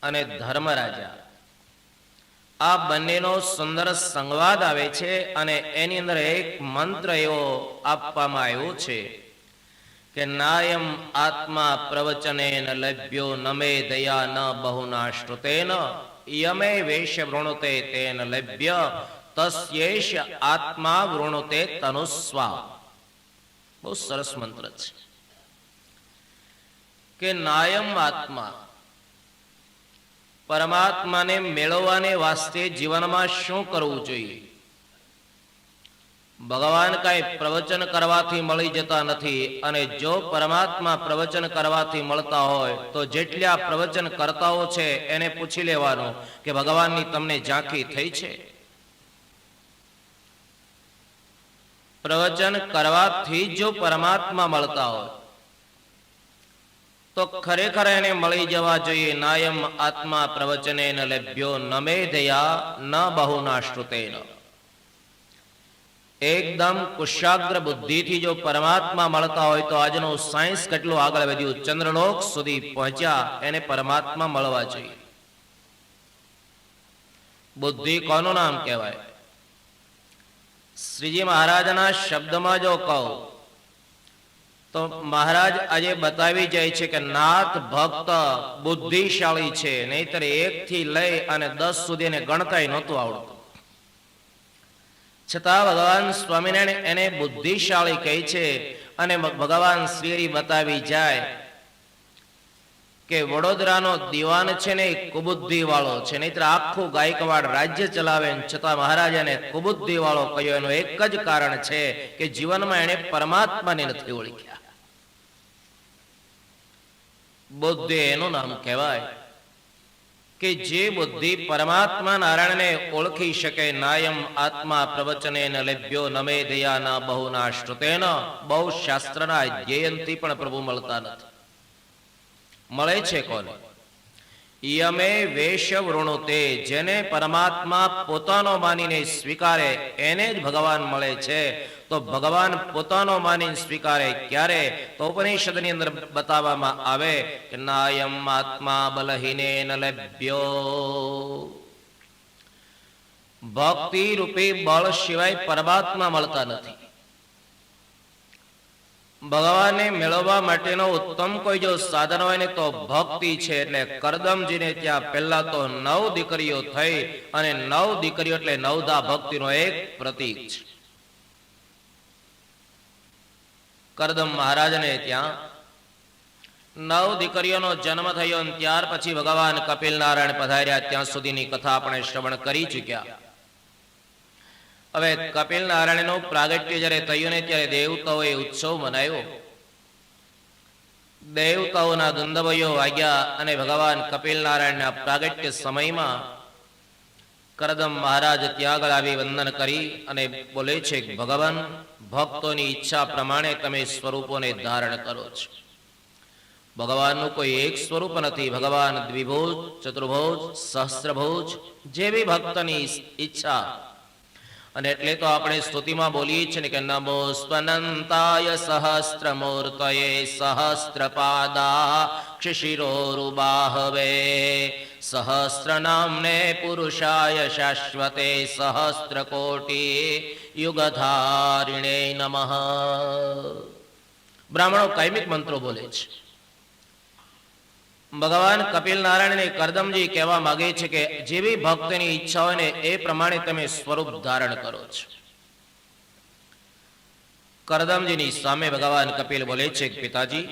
અને ધર્મરાજા આ બંનેનો સુંદર સંવાદ આવે છે અને એની અંદર એક મંત્ર એવો આપવામાં આવ્યો છે કે નાયમ આત્મા પ્રવચને ન લભ્યો નમે દયા ન બહુના શ્રુતેન યમે વેશ વૃણુતે તેન લભ્ય તસ્યેશ આત્મા વૃણુતે તનુસ્વા. બહુ સરસ મંત્ર છે કે નાયમ આત્મા, પરમાત્માને મેળવવાને વાસ્તે જીવનમાં શું કરવું જોઈએ? ભગવાન કાંઈ પ્રવચન કરવાથી મળી જતા નથી, અને જો પરમાત્મા પ્રવચન કરવાથી મળતા હોય તો જેટલા પ્રવચન કરતાઓ છે એને પૂછી લેવાનું કે ભગવાનની તમને ઝાંખી થઈ છે? પ્રવચન કરવાથી જો પરમાત્મા મળતા હોય તો ખરેખર એને મળી જવા જોઈએ. નાયમ આત્મા પ્રવચને ન લભ્યો નમે દયા ન બહુના શ્રુતેન. એકદમ કુશાગ્ર બુદ્ધિથી જો પરમાત્મા મળતા હોય તો આજનું સાયન્સ કેટલું આગળ વધ્યું, ચંદ્રલોક સુધી પહોંચ્યા, એને પરમાત્મા મળવા જોઈએ. બુદ્ધિ કોનું નામ કહેવાય? શ્રીજી મહારાજના શબ્દમાં જો કહું તો મહારાજ આજે બતાવી જાય છે કે નાથ ભક્ત બુદ્ધિશાળી છે, નહીતર 1 થી લઈ અને 10 સુધી એને ગણતાય નહોતું આવડતું. છતાં ભગવાન સ્વામિનારાયણ એને બુદ્ધિશાળી કહે છે. અને ભગવાન શ્રી બતાવી જાય કે વડોદરાનો દીવાન છે ને એ કુબુદ્ધિ વાળો છે, નહીતર આખું ગાયકવાડ રાજ્ય ચલાવે, છતાં મહારાજ એને કુબુદ્ધિ વાળો કહ્યો. એનું એક જ કારણ છે કે જીવનમાં એને પરમાત્માને નથી ઓળખ્યા. બુદ્ધિ એનું નામ કહેવાય કે જે બુદ્ધિ પરમાત્મા નારાયણને ઓળખી શકે. નાયમ આત્મા પ્રવચને ન લભ્યો નમે દયા ન બહુના શ્રુતેન. બહુ શાસ્ત્રના અધ્યયનથી પણ પ્રભુ મળતા નથી. મળે છે કોને? યમે વેશ વૃણુતે, જેને પરમાત્મા પોતાનો માનીને સ્વીકારે એને જ ભગવાન મળે છે. તો ભગવાન પોતાનો માનીને સ્વીકારે ક્યારે? તો ઉપનિષદની અંદર બતાવવામાં આવે કે નાયમ આત્મા બલહીને ન લભ્યો. ભક્તિ રૂપી બળ સિવાય પરમાત્મા મળતા નથી. ભગવાનને મેળવવા માટેનો ઉત્તમ કોઈ જો સાધન હોય ને તો ભક્તિ છે. એટલે કરદમજીને ત્યાં પહેલા તો 9 દીકરીઓ થઈ, અને 9 દીકરીઓ એટલે 9ધા ભક્તિનો એક પ્રતીક છે. કરદમ મહારાજને ત્યાં 9 દીકરીઓનો જન્મ થયો, અને ત્યાર પછી ભગવાન કપિલ નારાયણ પધાર્યા. ત્યાં સુધીની કથા આપણે શ્રવણ કરી ચૂક્યા. હવે કપિલ નારાયણનું પ્રાગટ્ય જ્યારે થયું ને ત્યારે દેવતાઓએ ઉત્સવ મનાવ્યો. દેવતાઓના દંડવયો વાગ્યા, અને ભગવાન કપિલ નારાયણના પ્રાગટ્ય સમયમાં કરદમ મહારાજ ત્યાં આગળ આવી વંદન કરી અને બોલે છે, ભગવાન ભક્તોની ઈચ્છા પ્રમાણે તમે સ્વરૂપોને ધારણ કરો છો. ભગવાનનું કોઈ એક સ્વરૂપ નથી. ભગવાન દ્વિભુજ, ચતુર્ભુજ, સહસ્ત્રભુજ, જેવી ભક્તની ઈચ્છા. અને એટલે તો આપણે સ્તુતિમાં બોલીએ છીએ કે નમો સ્વનંતાય સહસ્ત્રમૂર્તયે સહસ્ત્રપાદા ક્ષિશિરોરુબાહવે સહસ્રનામ્ને પુરુષાય શાશ્વતે સહસ્ત્રકોટિ યુગધારિણે નમઃ. બ્રાહ્મણો કાયમિક મંત્રો બોલે છે. ભગવાન કપિલ નારાયણને કરદમજી કહેવા માંગે છે કે જેવી ભક્તની ઈચ્છા હોય ને એ પ્રમાણે તમે સ્વરૂપ ધારણ કરો છો. કરદમજીની સામે ભગવાન કપિલ બોલે છે કે પિતાજી,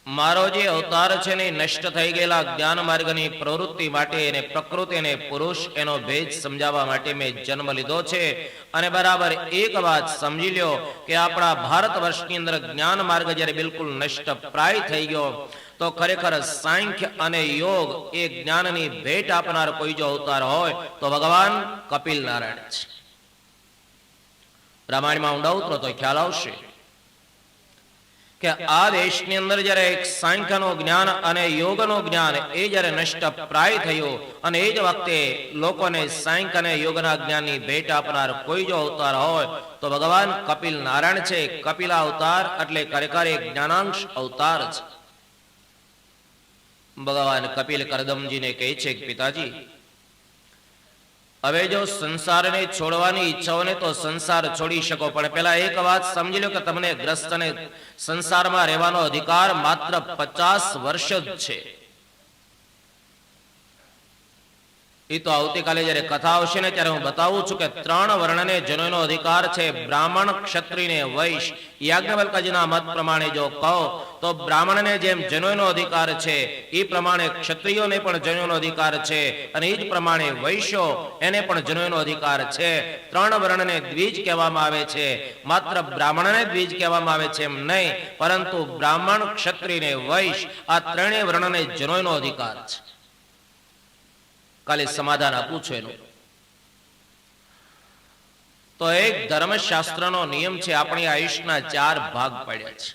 મારો જે અવતાર છે ને નષ્ટ થઈ ગયેલા જ્ઞાન માર્ગની પ્રવૃત્તિ માટે અને પ્રકૃતિ અને પુરુષ એનો ભેદ સમજાવવા માટે મેં જન્મ લીધો છે. અને બરાબર એક વાત સમજી લ્યો કે આપણા ભારત વર્ષની અંદર જ્ઞાન માર્ગ જ્યારે બિલકુલ નષ્ટ પ્રાય થઈ ગયો, તો ખરેખર સાંખ્ય અને યોગ એ જ્ઞાનની ભેટ આપનાર કોઈ જો અવતાર હોય તો ભગવાન કપિલ નારાયણ છે. રામાયણમાં ઊંડા ઉતરો તો ખ્યાલ આવશે કે આ દેશની અંદર જ્યારે એક સાંખ્યનું જ્ઞાન અને યોગનું જ્ઞાન એ જ્યારે નષ્ટ પ્રાય થયું, અને એ જ વખતે લોકોને સાંખ્ય અને યોગના જ્ઞાનની ભેટ આપનાર કોઈ જો અવતાર હોય તો ભગવાન કપિલ નારાયણ છે. કપિલા અવતાર એટલે ખરેખર એક જ્ઞાનાંશ અવતાર છે. ભગવાન કપિલ કરદમજીને કહે છે કે પિતાજી, હવે જો સંસારને છોડવાની ઈચ્છા હોય ને તો સંસાર છોડી શકો, પણ પેલા એક વાત સમજી લો કે તમને ગ્રસ્ત અને સંસારમાં રહેવાનો અધિકાર માત્ર 50 વર્ષ જ છે. એ તો આવતીકાલે જયારે કથા આવશે ને ત્યારે હું બતાવું છું કે 3 વર્ણને જનોનો અધિકાર છે: બ્રાહ્મણ, ક્ષત્રિય, વૈશ્ય. યાજ્ઞવલ્ક્યજીના મત પ્રમાણે જો કહો તો બ્રાહ્મણને જેમ જનોનો અધિકાર છે એ પ્રમાણે ક્ષત્રિયોને પણ જનોનો અધિકાર છે, અને એ જ પ્રમાણે વૈશ્યો એને પણ જનોનો અધિકાર છે. 3 વર્ણને દ્વિજ કહેવામાં આવે છે, માત્ર બ્રાહ્મણને દ્વિજ કહેવામાં આવે છે એમ નહીં, પરંતુ બ્રાહ્મણ, ક્ષત્રિય ને વૈશ્ય આ 3 વર્ણને જનોનો અધિકાર છે. કાલે સમાધાન આપું છું એનું. તો એક ધર્મશાસ્ત્રનો નિયમ છે, આપણી આયુષ્યના 4 ભાગ પડ્યા છે.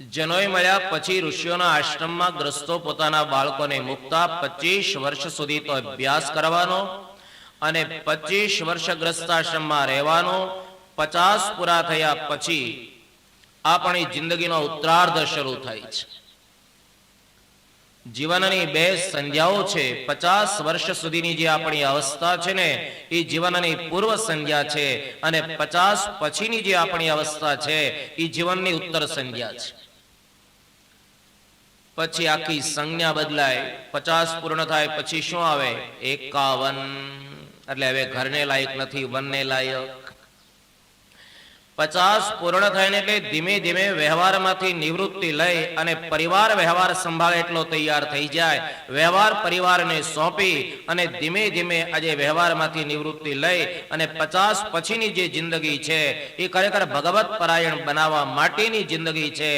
જનોય મળ્યા પછી ઋષિઓના આશ્રમમાં ગ્રસ્તો પોતાના બાળકોને મૂકતા 25 વર્ષ સુધી તો અભ્યાસ કરવાનો અને 25 વર્ષ ગ્રસ્તાશ્રમમાં રહેવાનો. 50 પૂરા થયા પછી આપણી જિંદગીનો ઉત્તરાર્ધ શરૂ થાય છે. જીવનની 2 સંધ્યાઓ છે. 50 વર્ષ સુધીની જે આપણી અવસ્થા છે ને એ જીવનની પૂર્વ સંધ્યા છે, અને 50 પછીની જે આપણી અવસ્થા છે એ જીવનની ઉત્તર સંધ્યા છે. પછી આખી સંજ્ઞા બદલાય. 50 પૂર્ણ થાય પછી શું આવે? 51. એટલે હવે ઘરને લાયક નથી, વનને લાયક. 50 પૂર્ણ થાય ને એટલે ધીમે ધીમે વ્યવહારમાંથી નિવૃત્તિ લઈ અને પરિવાર વ્યવહાર સંભાળે એટલો તૈયાર થઈ જાય. વ્યવહાર પરિવારને સોંપી અને ધીમે ધીમે આજે વ્યવહારમાંથી નિવૃત્તિ લઈ અને 50 પછીની જે જિંદગી છે એ ખરેખર ભગવત પરાયણ બનાવવા માટેની જિંદગી છે.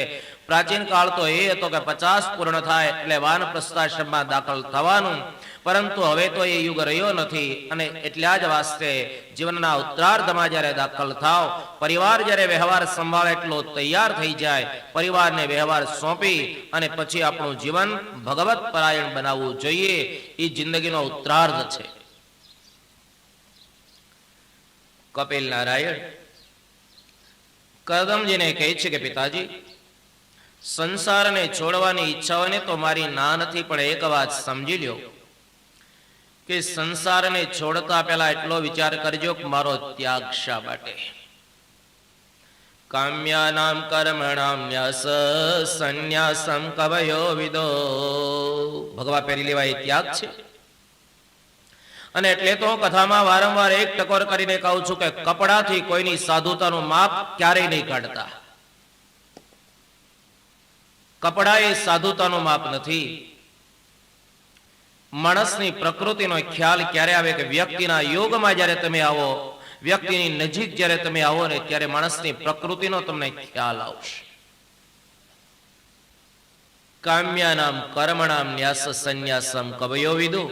પ્રાચીન કાળ તો એ હતો કે 50 પૂર્ણ થાય એટલે વાનપ્રસ્થાશ્રમમાં દાખલ થવાનું, પરંતુ હવે તો એ યુગ રહ્યો નથી. અને એટલા જ વાસ્તે જીવનના ઉત્તરાર્ધમાં જ્યારે દાખલ થાવ, પરિવાર જ્યારે વ્યવહાર સંભાળે એટલો તૈયાર થઈ જાય, પરિવારને વ્યવહાર સોંપી અને પછી આપણું જીવન ભગવત પરાયણ બનાવવું જોઈએ. એ જિંદગીનો ઉત્તરાર્ધ છે. કપિલ નારાયણ કરદમજીને કહે છે કે પિતાજી, સંસારને છોડવાની ઈચ્છા હોય ને તો મારી ના નથી, પણ એક વાત સમજી લ્યો કે સંસારને છોડતા પહેલા એટલો વિચાર કરજો કે મારો ત્યાગ શા માટે? કામ્યાનામ કર્મણામ ન્યાસ સંન્યાસમ કવયો વિદો. ભગવા પહેરી લેવા એ ત્યાગ છે. અને એટલે તો હું કથામાં વારંવાર એક ટકોર કરીને કહું છું કે કપડાથી કોઈની સાધુતાનું માપ ક્યારેય નહીં કાઢતા. કપડા એ સાધુતાનું માપ નથી. માણસની પ્રકૃતિનો ખ્યાલ ક્યારે આવે કે વ્યક્તિના યોગમાં જ્યારે તમે આવો, વ્યક્તિની નજીક જ્યારે તમે આવો ને ત્યારે માણસની પ્રકૃતિનો તમને ખ્યાલ આવશે. કામ્યાનામ કર્મણામ ન્યાસ સંન્યાસમ કવયો વિદુ.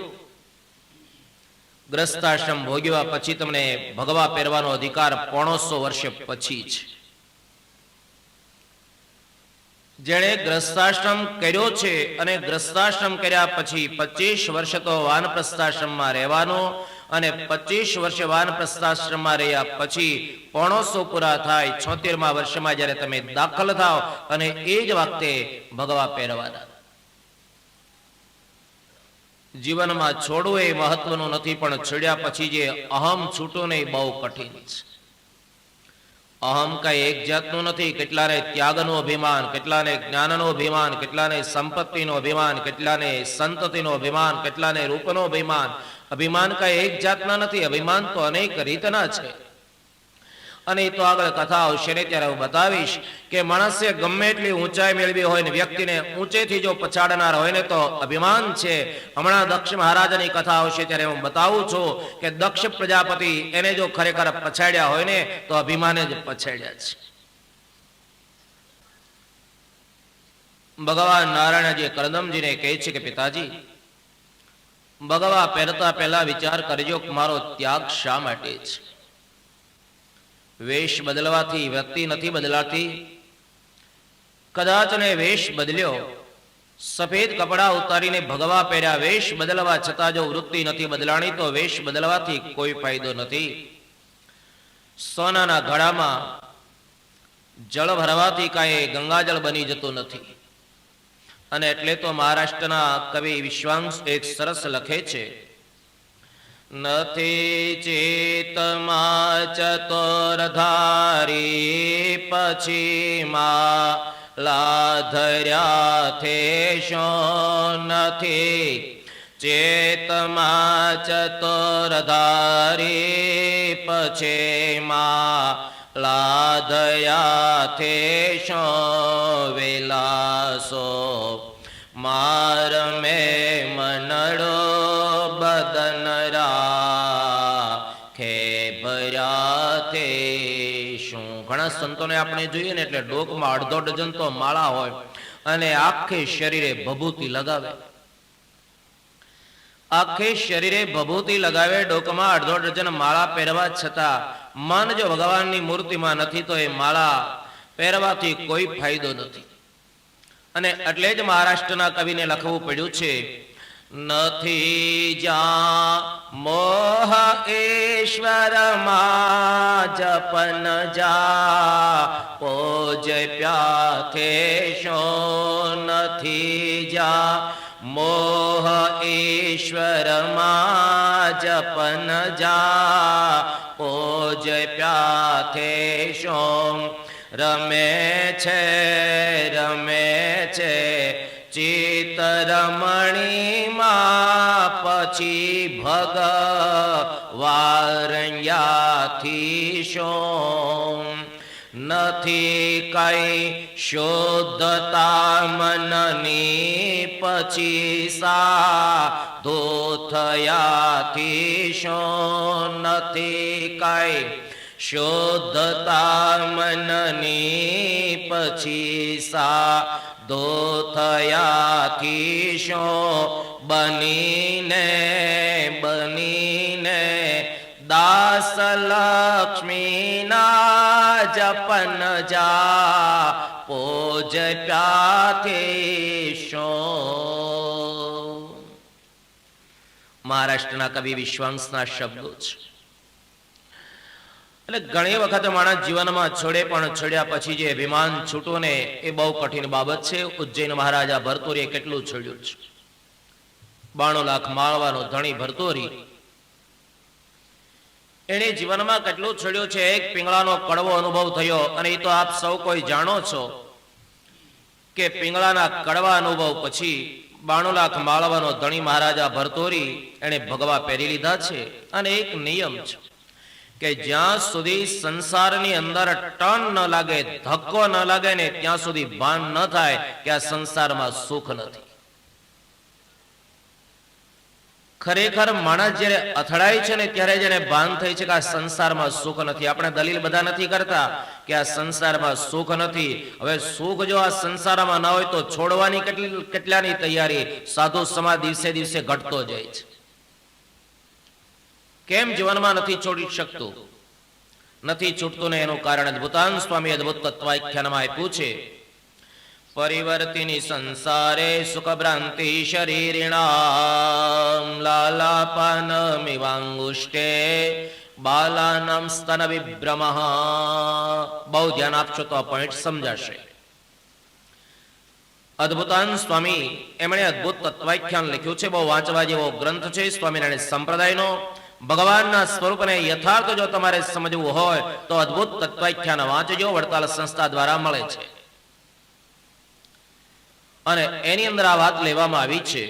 ગ્રસ્તાશ્રમ ભોગવ્યા પછી તમને ભગવા પહેરવાનો અધિકાર 500 વર્ષ પછી છે. જેણે ગ્રસ્તાશ્રમ કર્યો છે અને ગ્રસ્તાશ્રમ કર્યા પછી 25 વર્ષ તો વાનપ્રસ્થાશ્રમમાં રહેવાનો, અને 25 વર્ષ વાનપ્રસ્થાશ્રમમાં રહ્યા પછી 500 પૂરા થાય 76મા વર્ષમાં જ્યારે તમે દાખલ થાવ અને એ જ વખતે ભગવા પહેરવાના. જીવનમાં છોડવું એ મહત્વનું નથી, પણ છોડ્યા પછી જે અહમ છૂટવું ને એ બહુ કઠિન છે. અહમ કઈ એક જાતનું નથી. કેટલાને ત્યાગનું અભિમાન, કેટલાને જ્ઞાનનું અભિમાન, કેટલાને સંપત્તિનું અભિમાન, કેટલાને સંતતિનું અભિમાન, કેટલાને રૂપનું અભિમાન. અભિમાન કઈ એક જાતના નથી, અભિમાન તો અનેક રીતના છે. અને એ તો આગળ કથા આવશે ને ત્યારે હું બતાવીશ કે માણસે ગમે એટલી ઊંચાઈ મેળવી હોય ને વ્યક્તિને ઊંચેથી જો પછાડનાર હોય ને તો અભિમાન છે. હમણાં દક્ષ મહારાજાની કથા આવશે ત્યારે હું બતાવું છું કે દક્ષ પ્રજાપતિ એને જો ખરેખર પછાડ્યા હોય ને તો અભિમાને જ પછાડ્યા છે. ભગવાન નારાયણજી કરદમજીને કહે છે કે પિતાજી, ભગવા પહેરતા પહેલા વિચાર કરજો કે મારો ત્યાગ શા માટે છે. વેશ બદલવાથી વ્યક્તિ નથી બદલાતી. કદાચ ને વેશ બદલ્યો, સફેદ કપડા ઉતારીને ભગવા પહેર્યા, વેશ બદલવા છતાં જો વૃત્તિ નથી બદલાણી તો વેશ બદલવાથી કોઈ ફાયદો નથી. સોનાના ઘડામાં જળ ભરવાથી કાંઈ ગંગાજળ બની જતું નથી. અને એટલે તો મહારાષ્ટ્રના કવિ વિશ્વાંશ એક સરસ લખે છે, નથી ચેતમાં ચતુરધારી પછી માં લાધર્યા થે શો નથી ચેતમાં ચતુરધારી પછી માં લાધયા થે શો વિલાસો માર મે મનડો બદન રાખે ભર્યા તે શું. ઘણા સંતોને આપણે જોઈએ ને એટલે ડોકમાં અડધો ડઝન તો માળા હોય અને આખે શરીરે ભભૂતિ લગાવે, આખે શરીરે ભભૂતિ લગાવે, ડોકમાં અડધો ડઝન માળા પહેરવા છતાં મન જો ભગવાનની મૂર્તિમાં નથી તો એ માળા પહેરવાથી કોઈ ફાયદો નથી. અને એટલે જ મહારાષ્ટ્રના કવિને લખવું પડ્યું છે, નથી જા મોહ ઈશ્વરમાં જપન જા પોજ પ્યાથે શો નથી જા મોહ ઈશ્વરમાં જપન જા પોજ પ્યાથે શો રમે છે ચિત્ત રમણીમાં પછી ભગવારયાથી શો નથી કઈ શુદ્ધતા મનની પછી સાધુ થયાથી શો નથી કઈ શુદ્ધતા મનની પછી સાધુ થયાથી શો બનીને દાસ લક્ષ્મીના જપન જા પોજ પ્યાથી શો. મહારાષ્ટ્રના કવિ વિશ્વાંસના શબ્દો છે. એટલે ઘણી વખત માણસ જીવનમાં છોડે, પણ છોડ્યા પછી જે અભિમાન છૂટવું ને એ બહુ કઠિન બાબત છે. ઉજ્જૈન મહારાજા ભરતુરીએ કેટલું છોડ્યું છે. 92 લાખ માળવાનો ધણી ભરતુરી, એને જીવનમાં કેટલું છોડ્યું છે. એક પિંગળાનો કડવો અનુભવ થયો, અને એ તો આપ સૌ કોઈ જાણો છો કે પિંગળાના કડવા અનુભવ પછી 92 લાખ માળવાનો ધણી મહારાજા ભરતુરી એને ભગવા પહેરી લીધા છે. અને એક નિયમ છે કે જ્યાં સુધી સંસારની અંદર ટન ન લાગે, ધક્કો ન લાગે ને ત્યાં સુધી ભાન ન થાય કે આ સંસારમાં સુખ નથી. ખરેખર માણસ જ્યારે અથડાય છે ને ત્યારે જેને ભાન થાય છે કે આ સંસારમાં સુખ નથી. આપણે દલીલ બધા નથી કરતા કે આ સંસારમાં સુખ નથી. હવે સુખ જો આ સંસારમાં ન હોય તો છોડવાની કેટલાની તૈયારી સાધુ સમાજ દિવસે દિવસે ઘટતો જાય છે. કેમ જીવનમાં નથી છોડી શકતું, નથી છૂટતું ને એનું કારણ અદ્ભુતાન સ્વામી અદ્ભુત તત્વાખ્યાનમાં આપ્યું છે. પરિવર્તિની સંસારે સુખ ભ્રાંતિ શરીરિણામ લાલાપાનમિવાંગુષ્ટે બાલાનામ સ્તન વિભ્રમઃ. બહુ ધ્યાન આપશો તો આ પોઈન્ટ સમજાશે. અદ્ભુતાન સ્વામી એમણે અદ્ભુત તત્વાખ્યાન લખ્યું છે. બહુ વાંચવા જેવો ગ્રંથ છે સ્વામિનારાયણ સંપ્રદાયનો. ભગવાનના સ્વરૂપને યથાર્થ જો તમારે સમજવું હોય તો અદ્ભુત તત્વાખ્યાન વાંચજો. વડતાલ સંસ્થા દ્વારા મળે છે. અને એની અંદર આ વાત લેવામાં આવી છે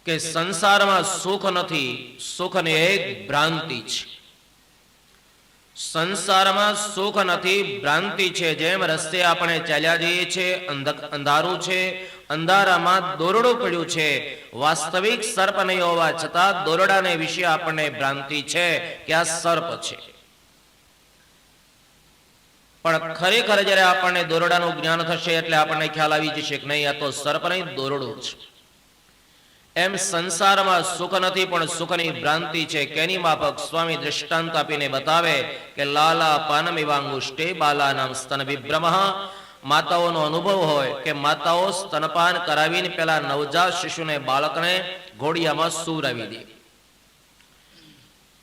કે સંસારમાં સુખ નથી, સુખની એક ભ્રાંતિ છે. સંસારમાં સુખ નથી, ભ્રાંતિ છે. જેમ રસ્તે આપણે ચાલ્યા જઈએ છીએ, અંધારું છે, અંધારામાં દોરડું પડ્યું છે. વાસ્તવિક સર્પ નહીં હોવા છતાં દોરડાને વિશે આપણને ભ્રાંતિ છે કે આ સર્પ છે. પણ ખરેખર જ્યારે આપણને દોરડાનું જ્ઞાન થશે એટલે આપણને ખ્યાલ આવી જશે કે નહીં, આ તો સર્પ નહીં, દોરડું છે. એમ સંસારમાં સુખ નથી પણ સુખની ભ્રાંતિ છે. કેની માફક સ્વામી દૃષ્ટાંત આપીને બતાવે કે લાલા પાનમિવાંગુષ્ટે બાલાનામ સ્તન વિભ્રમઃ. માતાઓનો અનુભવ હોય કે માતાઓ સ્તનપાન કરાવીને પેલા નવજાત શિશુને, બાળકને ઘોડિયામાં સુવરાવી દે.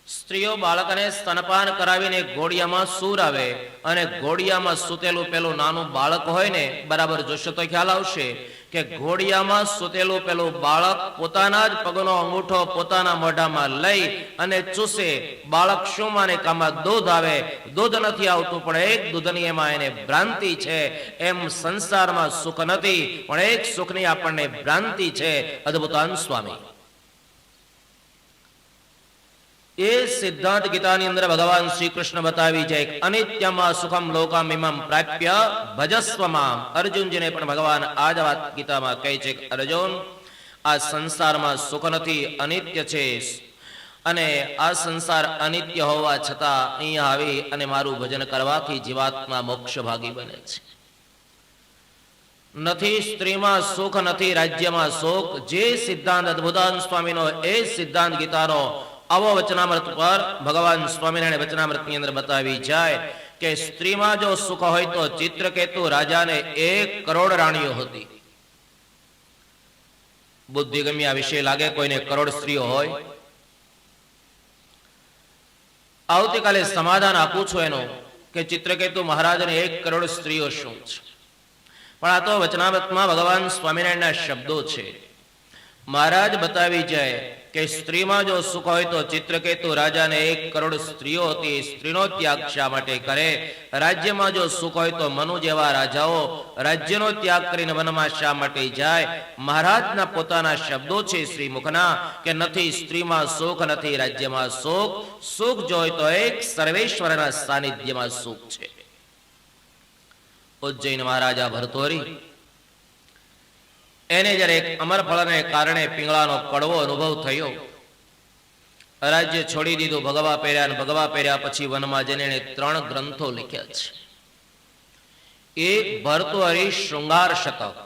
સ્ત્રીઓ બાળકને સ્તનપાન કરાવીને ઘોડિયામાં સુવરાવે અને ઘોડિયામાં સૂતેલું પેલું નાનું બાળક હોય ને, બરાબર જોશો તો ખ્યાલ આવશે કે ઘોડિયામાં સૂતેલું પેલું બાળક પોતાના જ પગનો અંગૂઠો પોતાના મોઢામાં લઈ અને ચૂસે. બાળક શું માને કે આમાં દૂધ આવે, દૂધ નથી આવતું પણ એક દૂધની એમાં એને ભ્રાંતિ છે. એમ સંસારમાં સુખ નથી પણ એક સુખની આપણને ભ્રાંતિ છે. અદ્ભુતાનંદ સ્વામી એ સિદ્ધાંત ગીતાની અંદર ભગવાન શ્રી કૃષ્ણ બતાવી છે. અનિત્યમાં સુખમ લોકમ ઇમમ પ્રાપ્ય ભજસ્વમાં. અર્જુનજીને પણ ભગવાન આ જ વાત ગીતામાં કહે છે કે અર્જુન, આ સંસારમાં સુખ નથી, અનિત્ય છે. અને આ સંસાર અનિત્ય હોવા છતાં અહીંયા આવી અને મારું ભજન કરવાથી જીવાત્મા મોક્ષ ભાગી બને છે. નથી સ્ત્રીમાં સુખ, નથી રાજ્યમાં સુખ. જે સિદ્ધાંત અદ્ભુતાનંદ સ્વામીનો, એ સિદ્ધાંત ગીતાનો આવો વચનામૃત પર ભગવાન સ્વામિનારાયણ વચનામૃતની અંદર બતાવી જાય કે સ્ત્રીમાં જો સુખ હોય તો ચિત્રકેતુ રાજાને 1 કરોડ રાણીઓ હતી. બુદ્ધિગમ્ય આ વિષય લાગે કોઈને કરોડ સ્ત્રીઓ હોય? આવતીકાલે સમાધાન આપું છું એનું કે ચિત્રકેતુ મહારાજને 1 કરોડ સ્ત્રીઓ શું છે. પણ આ તો વચનામૃતમાં ભગવાન સ્વામિનારાયણના શબ્દો છે. મહારાજ બતાવી જાય કે સ્ત્રીમાં જો સુખ હોય તો ચિત્રકેતુ રાજાને 1 કરોડ સ્ત્રીઓ હતી. સ્ત્રીનો ત્યાગ શા માટે કરે? રાજ્યમાં જો સુખ હોય તો મનુ જેવા રાજાઓ રાજ્યનો ત્યાગ કરીને વનમાં શા માટે જાય? મહારાજના પોતાના શબ્દો છે શ્રી મુખના કે નથી સ્ત્રીમાં સુખ, નથી રાજ્યમાં સુખ. સુખ જો હોય તો એક સર્વેશ્વરના સાનિધ્યમાં સુખ છે. ઉજ્જૈન મહારાજા ભરતોરી એને જ્યારે એક અમરફળને કારણે પિંગળાનો કડવો અનુભવ થયો, રાજ્ય છોડી દીધું, ભગવા પહેર્યા, અને ભગવા પહેર્યા પછી વનમાં જઈને એને 3 ગ્રંથો લખ્યા છે. એક ભર્તૃહરિ શૃંગાર શતક,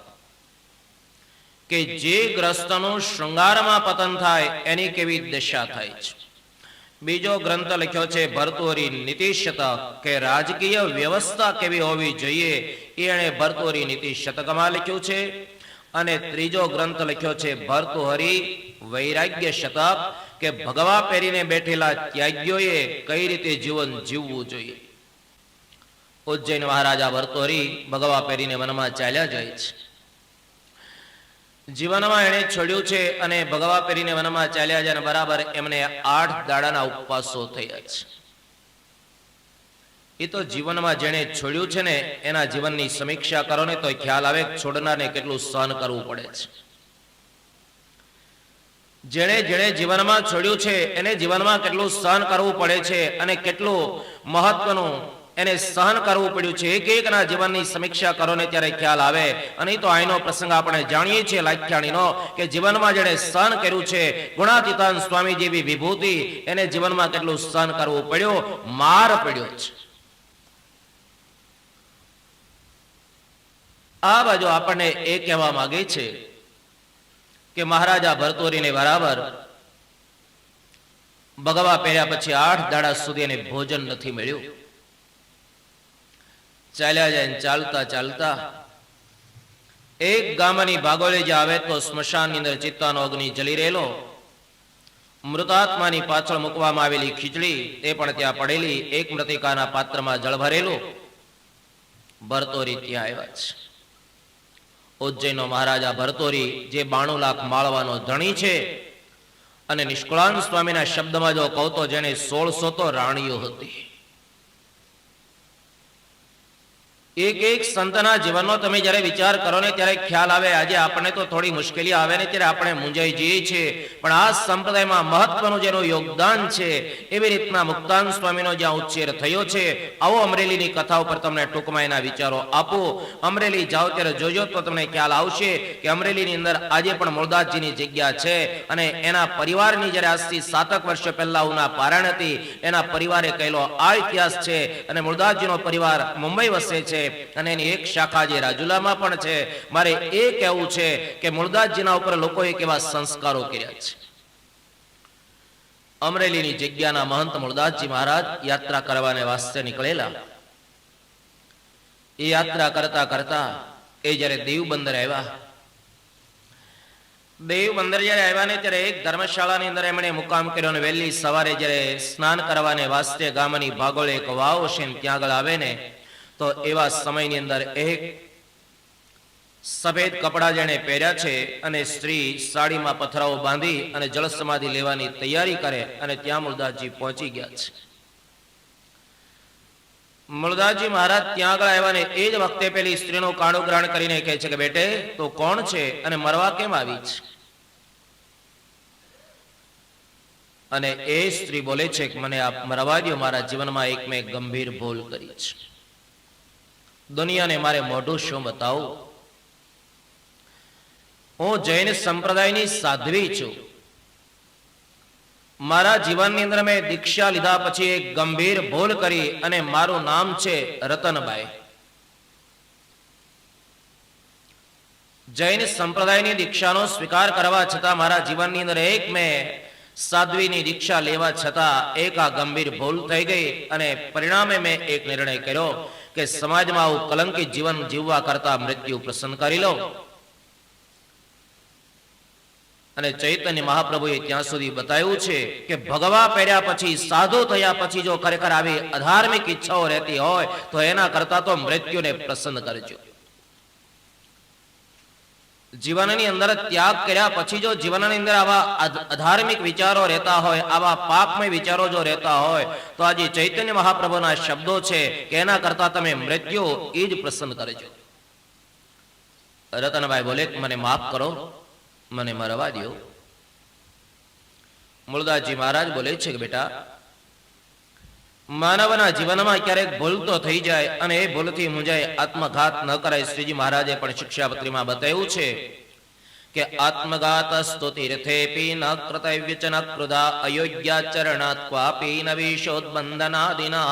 કે જે ગ્રસ્તનું શૃંગારમાં પતન થાય એની કેવી દશા થાય છે. બીજો ગ્રંથ લખ્યો છે ભર્તૃહરિ નીતિ શતક, કે રાજકીય વ્યવસ્થા કેવી હોવી જોઈએ એ એણે ભર્તૃહરિ નીતિ શતકમાં લખ્યું છે. અને ત્રીજો ગ્રંથ લખ્યો છે ભર્તૃહરિ વૈરાગ્ય શતક, કે ભગવા પહેરીને બેઠેલા ત્યાગીઓએ કઈ રીતે જીવન જીવવું જોઈએ. ઉજ્જૈન મહારાજા ભર્તૃહરિ ભગવા પહેરીને વનમાં ચાલ્યા જાય છે. જીવનમાં એણે છોડ્યું છે અને ભગવા પહેરીને વનમાં ચાલ્યા જાય, અને બરાબર એમને 8 દાડાના ઉપવાસો થયા છે. એ તો જીવનમાં જેણે છોડ્યું છે ને એના જીવનની સમીક્ષા કરો ને તો ખ્યાલ આવે છોડનારને કેટલું સહન કરવું પડે છે. જેણે જેણે જીવનમાં છોડ્યું છે એને જીવનમાં કેટલું સહન કરવું પડે છે અને કેટલું મહત્વનું એને સહન કરવું પડ્યું છે. એક એકના જીવનની સમીક્ષા કરો ને ત્યારે ખ્યાલ આવે. અને તો આનો પ્રસંગ આપણે જાણીએ છીએ લાખ્યાણીનો, કે જીવનમાં જેણે સહન કર્યું છે, ગુણાતીતાનંદ સ્વામી જેવી વિભૂતિ, એને જીવનમાં કેટલું સહન કરવું પડ્યું, માર પડ્યો છે. આ બાજુ આપણને એ કહેવા માંગે છે કે મહારાજા ભર્તૃહરિને બરાબર ભગવા પહેર્યા પછી 8 દાડા સુધી એને ભોજન નથી મળ્યું. ચાલ્યા જાય, ચાલતા ચાલતા એક ગામની ભાગોળે જે આવે તો સ્મશાનની અંદર ચિત્તાનો અગ્નિ જલી રહેલો, મૃતાત્માની પાછળ મૂકવામાં આવેલી ખીચડી એ પણ ત્યાં પડેલી, એક મૃતિકાના પાત્રમાં જળ ભરેલું. ભર્તૃહરિ ત્યાં આવ્યા છે. ઉજ્જૈનનો મહારાજા ભર્તૃહરિ જે 92 લાખ માળવાનો ધણી છે, અને નિષ્કુળાનંદ સ્વામીના શબ્દમાં જો કહું તો જેને 1600 તો રાણીઓ હતી. એક એક સંતના જીવનનો તમે જ્યારે વિચાર કરો ને ત્યારે ખ્યાલ આવે. આજે આપણને તો થોડી મુશ્કેલી આવે ને ત્યારે આપણે મૂંઝાઈ જઈએ છીએ, પણ આ સંપ્રદાયમાં મહત્વનું જેનું યોગદાન છે એવી રીતના મુક્તાનંદ સ્વામીનો જ્યાં ઉછેર થયો છે. આવો અમરેલીની કથા ઉપર તમને ટૂંકમાં એના વિચારો આપો. અમરેલી જાઓ ત્યારે જોજો તો તમને ખ્યાલ આવશે કે અમરેલીની અંદર આજે પણ મૂળદાસજીની જગ્યા છે, અને એના પરિવારની જ્યારે આજથી 7 વર્ષ પહેલા ઉના પારાયણ હતી એના પરિવારે કહેલો આ ઇતિહાસ છે. અને મૂળદાસજીનો પરિવાર મુંબઈ વસે છે, અને એની એક શાખા જે રાજુલામાં પણ છે. મારે એ કહેવું છે કે મૂળદાસજીના ઉપર લોકોએ કેવા સંસ્કારો કર્યા છે. અમરેલીની જગ્યાના મહંત મૂળદાસજી મહારાજ યાત્રા કરવાને વાસ્તે નીકળેલા. એ યાત્રા કરતા કરતા એ જ્યારે દેવબંદર આવ્યા, દેવ બંદર જ્યારે આવ્યા ને ત્યારે એક ધર્મશાળાની અંદર એમણે મુકામ કર્યો અને વહેલી સવારે જ્યારે સ્નાન કરવાને વાસ્તે ગામની ભાગોળે એક વાવ છે ત્યાં આગળ આવે ને તો એવા સમયની અંદર એક સફેદ કપડા જેણે પહેર્યા છે અને સ્ત્રી સાડીમાં પથરાઓ બાંધી અને જળ સમાધિ લેવાની તૈયારી કરે અને ત્યાં મૂળદાસજી પહોંચી ગયા છે. મૂળદાસજી મહારાજ ત્યાં આગળ આવ્યા ને એ જ વખતે પેલી સ્ત્રીનું કાણું ગ્રહણ કરીને કહે છે કે બેટે તો કોણ છે અને મરવા કેમ આવી છે? અને એ સ્ત્રી બોલે છે કે મને આપ મરવા દો, મારા જીવનમાં એક મેં ગંભીર ભૂલ કરી છે. દુનિયાને મારે મોઢું શું બતાવું? હું જૈન સંપ્રદાયની સાધ્વી છું. મારા જીવનની અંદર મેં દીક્ષા લીધા પછી એક ગંભીર ભૂલ કરી અને મારું નામ છે રતનબાઈ. જૈન સંપ્રદાયની દીક્ષાનો સ્વીકાર કરવા છતાં મારા જીવનની અંદર એક મેં સાધ્વીની દીક્ષા લેવા છતાં એક આ ગંભીર ભૂલ થઈ ગઈ અને પરિણામે મેં એક નિર્ણય કર્યો કે સમાજમાં આવું કલંકિત જીવન જીવવા કરતા મૃત્યુ પસંદ કરી લો. અને ચૈતન્ય મહાપ્રભુએ ત્યાં સુધી બતાવ્યું છે કે ભગવા પહેર્યા પછી, સાધુ થયા પછી જો ખરેખર આવી અધાર્મિક ઈચ્છાઓ રહેતી હોય તો એના કરતા તો મૃત્યુને પસંદ કરજો. જીવનની અંદર ત્યાગ કર્યા પછી જો જીવનની અંદર આવા અધાર્મિક વિચારો રહેતા હોય, આવા પાપમય વિચારો જો રહેતા હોય તો આજે ચૈતન્ય મહાપ્રભુના શબ્દો છે કે એના કરતા તમે મૃત્યુ એ જ પસંદ કરજો. રતનભાઈ બોલે મને માફ કરો, મને મરવા દો. મૂળદાસજી મહારાજ બોલે છે કે બેટા, માનવના જીવનમાં ક્યારેક ભૂલ તો થઈ જાય અને એ ભૂલથી મુંજાય આત્મઘાત ન કરાય. શ્રીજી મહારાજે પણ શિક્ષાપત્રીમાં બતાવ્યું છે કે આત્મઘાત સ્તુતિર્થેપી ન કર્તવ્ય ચ ન કૃદા અયોગ્યાચરણાત્ ક્વાપી ન વિશોદ્બંધનાદિના.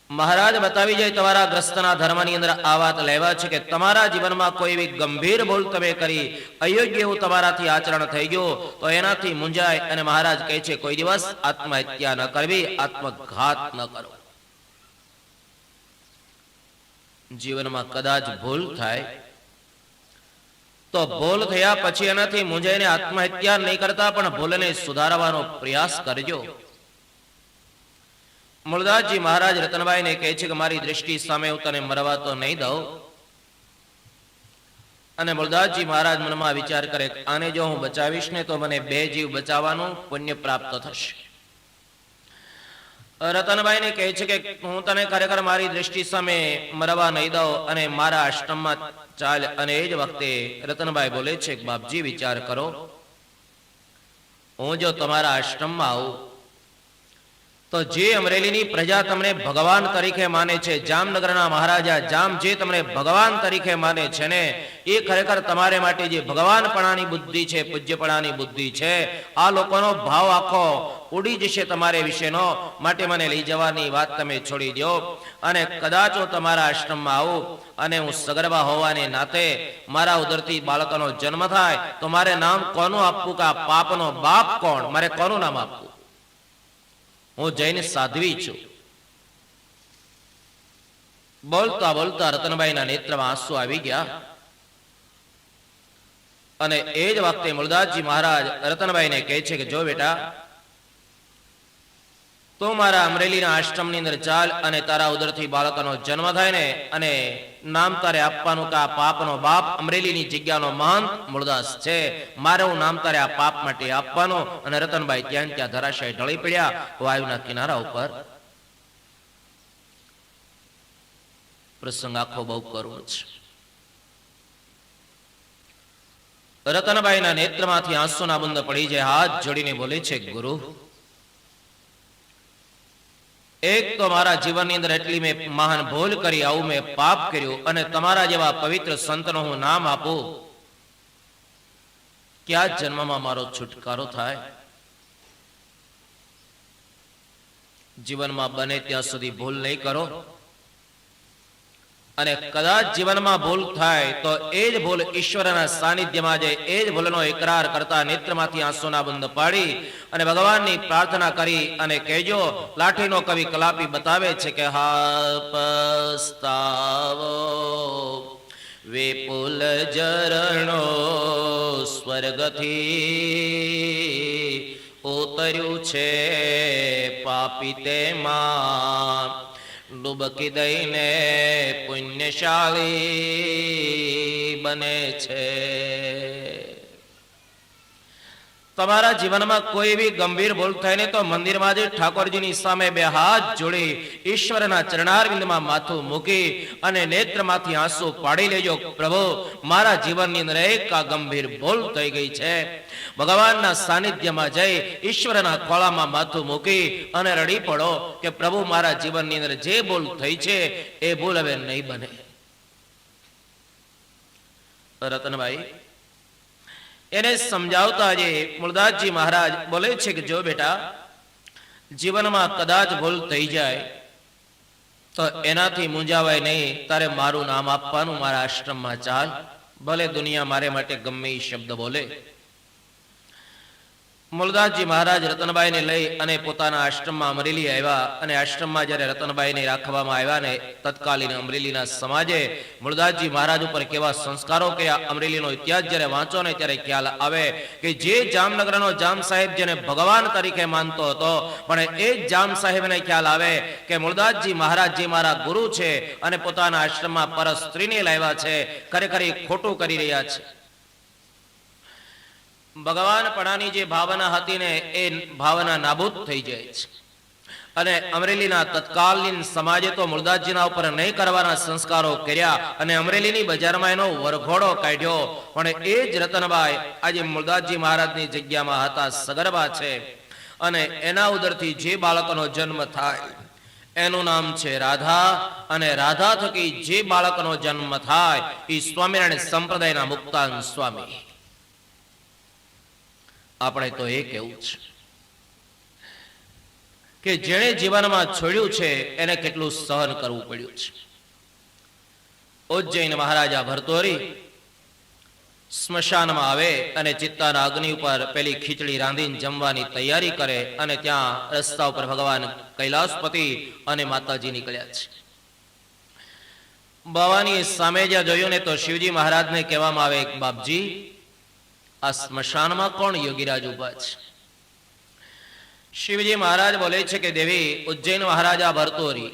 મહારાજ બતાવી જાય તમારા ગ્રસ્તના ધર્મની અંદર આ વાત લેવા છે કે તમારા જીવનમાં કોઈ એવી ગંભીર ભૂલ તમે કરી, અયોગ્ય એવું તમારાથી આચરણ થઈ ગયું તો એનાથી મુંજાય અને મહારાજ કહે છે કોઈ દિવસ આત્મહત્યા ન કરવી, આત્મઘાત ન કરો. જીવનમાં કદાચ ભૂલ થાય તો ભૂલ થયા પછી એનાથી મુંજાઈને આત્મહત્યા નહીં કરતા પણ ભૂલને સુધારવાનો પ્રયાસ કરજો. મૂળદાસજી મહારાજ રતનબાઈને કહે છે કે મારી દ્રષ્ટિ સામે હું તને મરવા તો નહીં દઉં. અને મૂળદાસજી મહારાજ મનમાં વિચાર કરે આને જો હું બચાવીશ ને તો મને 2 જીવ બચાવવાનું પુણ્ય પ્રાપ્ત થશે. રતનબાઈને કહે છે કે હું તને ખરેખર મારી દ્રષ્ટિ સામે મરવા નહીં દઉં અને મારા આશ્રમમાં ચાલ. અને એ જ વખતે રતનબાઈ બોલે છે કે બાપજી વિચાર કરો, હું જો તમારા આશ્રમમાં આવું તો જે અમરેલીની પ્રજા તમને ભગવાન તરીકે માને છે, જામનગરના મહારાજા જામ જે તમને ભગવાન તરીકે માને છે ને, એ ખરેખર તમારે માટે જે ભગવાનપણાની બુદ્ધિ છે, પૂજ્યપણાની બુદ્ધિ છે, આ લોકોનો ભાવ આખો ઉડી જશે તમારે વિશેનો. માટે મને લઈ જવાની વાત તમે છોડી દો. અને કદાચ હું તમારા આશ્રમમાં આવું અને હું સગર્ભા હોવાને નાતે મારા ઉદરથી બાળકનો જન્મ થાય તો મારે નામ કોનું આપવું કે આ પાપનો બાપ કોણ? મારે કોનું નામ આપવું? હું જૈન સાધ્વી છું. બોલતા બોલતા રતનબાઈના નેત્રમાં આંસુ આવી ગયા. અને એ જ વખતે મૂળદાસજી મહારાજ રતનબાઈને કહે છે કે જો બેટા, તું મારા અમરેલીના આશ્રમની અંદર ચાલ અને તારા ઉદરથી બાળકનો જન્મ થાય ને અને નામ તારે આપવાનું કે આ પાપનો બાપ અમરેલીની જગ્યાનો મહંત મૂળદાસ છે, મારે હું નામ તારે આ પાપ માટે આપવાનું. અને રતનબાઈ ત્યાં ધરાશય ઢળી પડ્યા વાયુના કિનારા ઉપર. પ્રસંગ આખો બહુ કરુણ છે. રતનબાઈના નેત્રમાંથી આંસુના બુંદ પડી જાય. હાથ જોડીને બોલે છે ગુરુ, એક તો મારા જીવનની અંદર એટલી મેં મહાન ભૂલ કરી, આવું મેં પાપ કર્યું અને તમારા જેવા પવિત્ર સંતનો હું નામ આપું, કયા જન્મમાં મારો છુટકારો થાય? જીવનમાં બને ત્યાં સુધી ભૂલ નહીં કરો. અને કદાચ જીવનમાં ભૂલ થાય તો એ જ ભૂલ ઈશ્વરના સાનિધ્યમાં જાય. એ જ ભૂલનો ઇકરાર કરતા નેત્રમાંથી આંસુના બુંદ પાડી અને ભગવાનની પ્રાર્થના કરી અને કહેજો. લાઠીનો કવિ કલાપી બતાવે છે કે હા પસ્તાવો વિપુલ ઝરણો સ્વર્ગથી ઉતર્યું છે પાપી તેમાં, ડૂબકી દઈને પુણ્યશાળી બને છે. તમારા જીવનમાં કોઈ એવી ગંભીર ભૂલ થાય ને તો મંદિરમાં જ ઠાકોરજીની સામે બે હાથ જોડી ઈશ્વરના ચરણારવિંદમાં માથું મૂકી અને નેત્રમાંથી આંસુ પાડી લેજો, પ્રભુ મારા જીવનની અંદર એક આ ગંભીર ભૂલ થઈ ગઈ છે. ભગવાનના સાનિધ્યમાં જઈ ઈશ્વરના ખોળામાં માથું મૂકી અને રડી પડો કે પ્રભુ મારા જીવનની અંદર જે ભૂલ થઈ છે એ ભૂલ હવે નહીં બને. રતનભાઈ એને સમજાવતા જે મૂળદાસજી મહારાજ બોલે છે કે જો બેટા, જીવનમાં કદાચ ભૂલ થઈ જાય તો એનાથી મૂંઝાવાય નહીં, તારે મારું નામ આપવાનું, મારા આશ્રમમાં ચાલ, ભલે દુનિયા મારે માટે ગમે એ શબ્દ બોલે. મૂળદાસજી મહારાજ રતનબાઈને લઈ અને પોતાના આશ્રમમાં અમરેલી આવ્યા અને આશ્રમમાં જ્યારે રતનબાઈને રાખવામાં આવ્યા ને તત્કાલીન અમરેલીના સમાજે મૂળદાસજી મહારાજ ઉપર કેવા સંસ્કારો કર્યા, અમરેલીનો ઇતિહાસ જ્યારે વાંચો ને ત્યારે ખ્યાલ આવે કે જે જામનગરનો જામ સાહેબ જેને ભગવાન તરીકે માનતો હતો, પણ એ જ જામ સાહેબને ખ્યાલ આવે કે મૂળદાસજી મહારાજ જે મારા ગુરુ છે અને પોતાના આશ્રમમાં પર સ્ત્રીને લાવ્યા છે, ખરેખર ખોટું કરી રહ્યા છે. ભગવાન પણાની જે ભાવના હતી ને એ ભાવના નાબૂદ થઈ જાય છે. અને અમરેલીના તત્કાલીન સમાજે તો મૂળદાસજીના ઉપર નહીં કરવાના સંસ્કારો કર્યા અને અમરેલીની બજારમાં એનો વરઘોડો કાઢ્યો. પણ એ જ રતનબાઈ આજે મૂળદાસજી મહારાજની જગ્યામાં હતા, સગર્ભા છે અને એના ઉદરથી જે બાળકનો જન્મ થાય એનું નામ છે રાધા, અને રાધા થકી જે બાળકનો જન્મ થાય એ સ્વામિનારાયણ સંપ્રદાયના મુક્તાન સ્વામી. આપણે તો એ કેવું છે કે જેણે જીવનમાં છોડ્યું છે એને કેટલું સહન કરવું પડ્યું છે. ઉજ્જૈન મહારાજા ભરતોરી સ્મશાનમાં આવે અને ચિત્તાના અગ્નિ ઉપર પેલી ખીચડી રાંધીને જમવાની તૈયારી કરે અને ત્યાં રસ્તા ઉપર ભગવાન કૈલાસપતિ અને માતાજી નીકળ્યા છે. બાવાની સામે જ્યાં જોયું ને તો શિવજી મહારાજને કહેવામાં આવે, બાપજી આ સ્મશાનમાં કોણ યોગીરાજ ઉભા છે? શિવજી મહારાજ બોલે છે કે દેવી, ઉજ્જૈન મહારાજા ભરતોરી.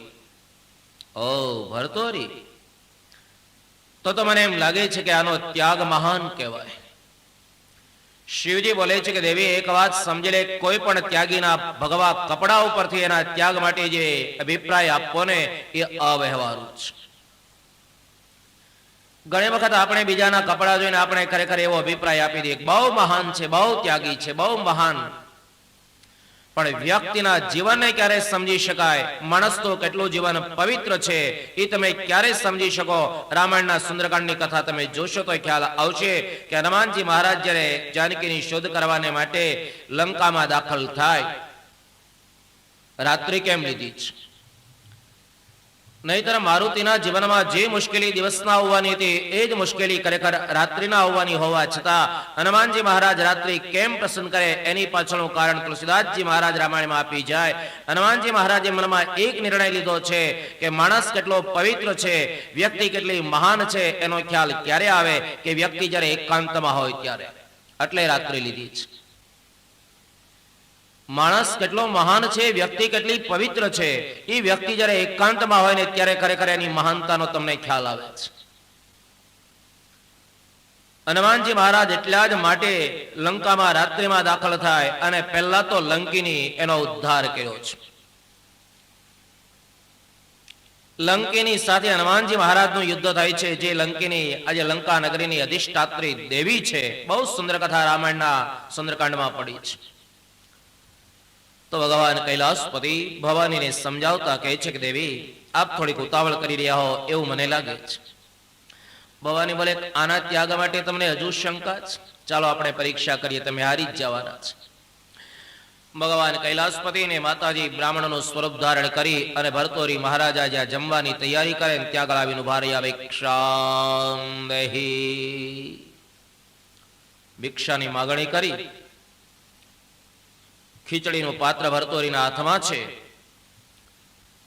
ઓ ભરતોરી, તો મને એમ લાગે છે કે આનો ત્યાગ મહાન કહેવાય. શિવજી બોલે છે કે દેવી એક વાત સમજી લે, કોઈ પણ ત્યાગીના ભગવા કપડા ઉપરથી એના ત્યાગ માટે જે અભિપ્રાય આપવો ને એ અવ્યવહારુ છે. ઘણી વખત આપણે બીજાના કપડા જોઈને આપણે ખરેખર એવો અભિપ્રાય આપી દઈએ, બહુ મહાન છે, બહુ ત્યાગી છે, બહુ મહાન. પણ વ્યક્તિના જીવનને ક્યારે સમજી શકાય, માણસ તો કેટલું જીવન પવિત્ર છે એ તમે ક્યારે સમજી શકો? રામાયણના સુંદરકાંડની કથા તમે જોશો તો ખ્યાલ આવશે કે હનુમાનજી મહારાજ જ્યારે જાનકીની શોધ કરવાને માટે લંકામાં દાખલ થાય, રાત્રિ કેમ લીધી છે? નહીતર મારુતિના જીવનમાં જે મુશ્કેલી દિવસના આવવાની હતી એ જ મુશ્કેલી ખરેખર રાત્રિના આવવાની હોવા છતાં હનુમાનજી મહારાજ રાત્રિ કેમ પસંદ કરે એની પાછળનું કારણ તુલસીદાસજી મહારાજ રામાયણમાં આપી જાય. હનુમાનજી મહારાજે મનમાં એક નિર્ણય લીધો છે કે માણસ કેટલો પવિત્ર છે, વ્યક્તિ કેટલી મહાન છે એનો ખ્યાલ ક્યારે આવે કે વ્યક્તિ જ્યારે એકાંતમાં હોય ત્યારે. એટલે રાત્રિ લીધી છે. માણસ કેટલો મહાન છે, વ્યક્તિ કેટલી પવિત્ર છે, એ વ્યક્તિ જ્યારે એકાંતમાં હોય ને ત્યારે ખરેખર એની મહાનતાનો તમને ખ્યાલ આવે છે. હનુમાનજી મહારાજ એટલા જ માટે લંકામાં રાત્રિમાં દાખલ થાય અને પહેલા તો લંકીની એનો ઉદ્ધાર કર્યો છે. લંકીની સાથે હનુમાનજી મહારાજનું યુદ્ધ થાય છે. જે લંકીની આજે લંકા નગરીની અધિષ્ઠાત્રી દેવી છે, બહુ સુંદર કથા રામાયણના સુંદરકાંડમાં પડી છે. તો ભગવાન કૈલાસપતિ ભવાનીને સમજાવતા કહે છે કે દેવી, આપ થોડીક ઉતાવળ કરી રહ્યા હો એવું મને લાગે છે. ભવાની બોલે, આના ત્યાગ માટે તમને હજુ શંકા છે? ચાલો આપણે પરીક્ષા કરીએ, તમે હારી જ જવાના છે. ભગવાન કૈલાસપતિ ને માતાજી બ્રાહ્મણનું સ્વરૂપ ધારણ કરી અને ભરતોરી મહારાજા જ્યાં જમવાની તૈયારી કરે ત્યાં આગળ આવીને ઉભા રહ્યા. ભિક્ષાની માગણી કરી. ખીચડીનું પાત્ર ભરતોરીના હાથમાં છે.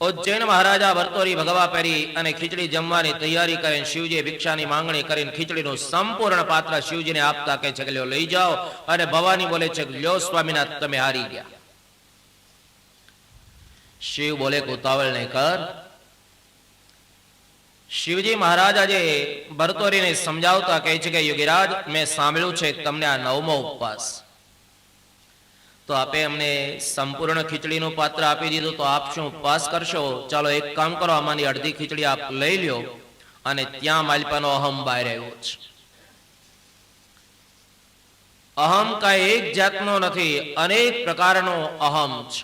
ઉજ્જૈન મહારાજા ભરતોરી ભગવા પહેરી અને ખીચડી જમવાની તૈયારી કરીને શિવજીએ ભિક્ષાની માંગણી કરીને ખીચડીનું સંપૂર્ણ પાત્ર શિવજીને આપતા કહે છે કે લ્યો લઈ જાઓ, અને ભવાની બોલે છે લ્યો સ્વામીનાથ તમે હારી ગયા. શિવ બોલે ઉતાવળ નહીં કર. શિવજી મહારાજ આજે ભરતોરીને સમજાવતા કહે છે કે યોગીરાજ મેં સાંભળ્યું છે તમને આ 9મો ઉપવાસ, તો આપે અમને સંપૂર્ણ ખીચડીનું પાત્ર આપી દીધું, તો આપ શું ઉપવાસ કરશો? ચાલો એક કામ કરો, આમાંની અડધી ખીચડી આપ લઈ લ્યો, અને ત્યાં માલપાનો અહમ બહાર આવ્યો છે. અહમ કાંઈ એક જાતનો નથી, અનેક પ્રકારનો અહમ છે.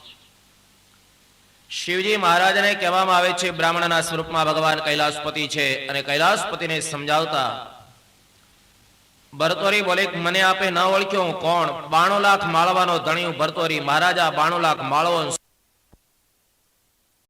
શિવજી મહારાજને કહેવામાં આવે છે બ્રાહ્મણના સ્વરૂપમાં ભગવાન કૈલાસપતિ છે, અને કૈલાસપતિને સમજાવતા ભરતોરી બોલે મને આપે ન ઓળખ્યો હું કોણ? 92 લાખ માળવાનો ધણી ભરતોરી, મહારાજા 92 લાખ માળવો